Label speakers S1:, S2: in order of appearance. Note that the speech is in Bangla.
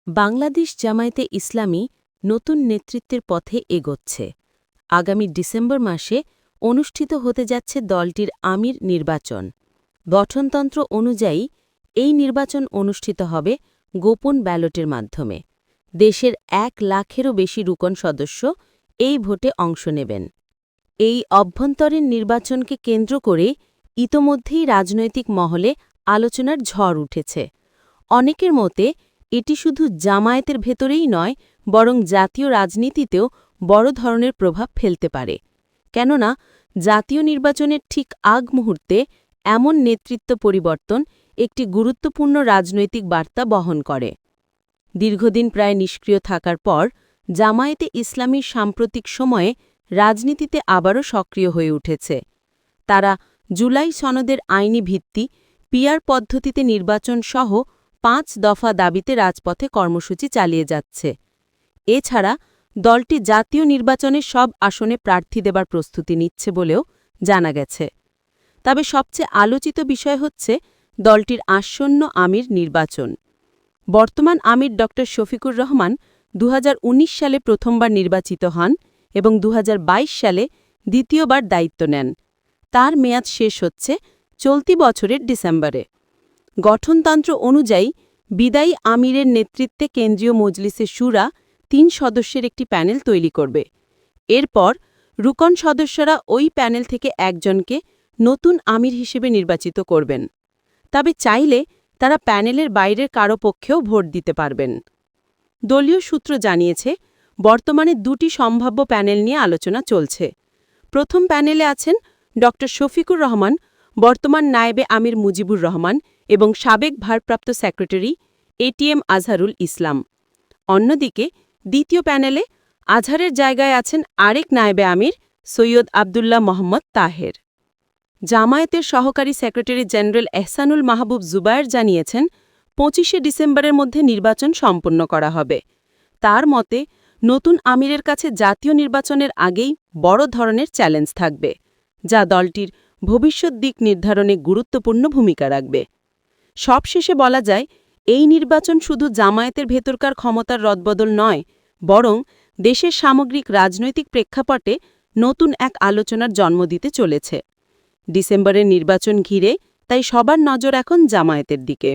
S1: বাংলাদেশ জামায়াতে ইসলামী নতুন নেতৃত্বের পথে এগোচ্ছে। আগামী ডিসেম্বর মাসে অনুষ্ঠিত হতে যাচ্ছে দলটির আমির নির্বাচন। গঠনতন্ত্র অনুযায়ী এই নির্বাচন অনুষ্ঠিত হবে গোপন ব্যালটের মাধ্যমে। দেশের ১ লাখেরও বেশি রুকন সদস্য এই ভোটে অংশ নেবেন। এই অভ্যন্তরীণ নির্বাচনকে কেন্দ্র করে ইতোমধ্যেই রাজনৈতিক মহলে আলোচনার ঝড় উঠেছে। অনেকের মতে এটি শুধু জামায়াতের ভেতরেই নয়, বরং জাতীয় রাজনীতিতেও বড় ধরনের প্রভাব ফেলতে পারে। কেননা জাতীয় নির্বাচনের ঠিক আগ মুহূর্তে এমন নেতৃত্ব পরিবর্তন একটি গুরুত্বপূর্ণ রাজনৈতিক বার্তা বহন করে। দীর্ঘদিন প্রায় নিষ্ক্রিয় থাকার পর জামায়াতে ইসলামীর সাম্প্রতিক সময়ে রাজনীতিতে আবারও সক্রিয় হয়ে উঠেছে। তারা জুলাই সনদের আইনি ভিত্তি, পিআর পদ্ধতিতে নির্বাচন সহ ৫ দফা দাবিতে রাজপথে কর্মসূচি চালিয়ে যাচ্ছে। এছাড়া দলটি জাতীয় নির্বাচনের সব আসনে প্রার্থী দেবার প্রস্তুতি নিচ্ছে বলেও জানা গেছে। তবে সবচেয়ে আলোচিত বিষয় হচ্ছে দলটির আসন্ন আমির নির্বাচন। বর্তমান আমির ড. শফিকুর রহমান ২০১৯ সালে প্রথমবার নির্বাচিত হন এবং ২০২২ সালে দ্বিতীয়বার দায়িত্ব নেন। তার মেয়াদ শেষ হচ্ছে চলতি বছরের ডিসেম্বরে। গঠনতন্ত্র অনুযায়ী বিদায়ী আমিরের নেতৃত্বে কেন্দ্রীয় মজলিসে শুরা ৩ সদস্যের একটি প্যানেল তৈরি করবে। এরপর রুকন সদস্যরা ওই প্যানেল থেকে একজনকে নতুন আমির হিসেবে নির্বাচিত করবেন। তবে চাইলে তারা প্যানেলের বাইরের কারও পক্ষেও ভোট দিতে পারবেন। দলীয় সূত্র জানিয়েছে, বর্তমানে ২টি সম্ভাব্য প্যানেল নিয়ে আলোচনা চলছে। প্রথম প্যানেলে আছেন ড. শফিকুর রহমান, বর্তমান নায়েবে আমির মুজিবুর রহমান এবং সাবেক ভারপ্রাপ্ত সেক্রেটারি এটিএম আজহারুল ইসলাম। অন্যদিকে দ্বিতীয় প্যানেলে আজহারের জায়গায় আছেন আরেক নায়েবে আমির সৈয়দ আবদুল্লাহ মোহাম্মদ তাহের। জামায়াতের সহকারী সেক্রেটারি জেনারেল এহসানুল মাহবুব জুবায়ের জানিয়েছেন, ২৫শে ডিসেম্বরের মধ্যে নির্বাচন সম্পন্ন করা হবে। তার মতে, নতুন আমিরের কাছে জাতীয় নির্বাচনের আগেই বড় ধরনের চ্যালেঞ্জ থাকবে, যা দলটির ভবিষ্যৎ দিক নির্ধারণে গুরুত্বপূর্ণ ভূমিকা রাখবে। সবশেষে বলা যায়, এই নির্বাচন শুধু জামায়াতের ভেতরকার ক্ষমতার রদবদল নয়, বরং দেশের সামগ্রিক রাজনৈতিক প্রেক্ষাপটে নতুন এক আলোচনার জন্ম দিতে চলেছে। ডিসেম্বরের নির্বাচন ঘিরে তাই সবার নজর এখন জামায়াতের দিকে।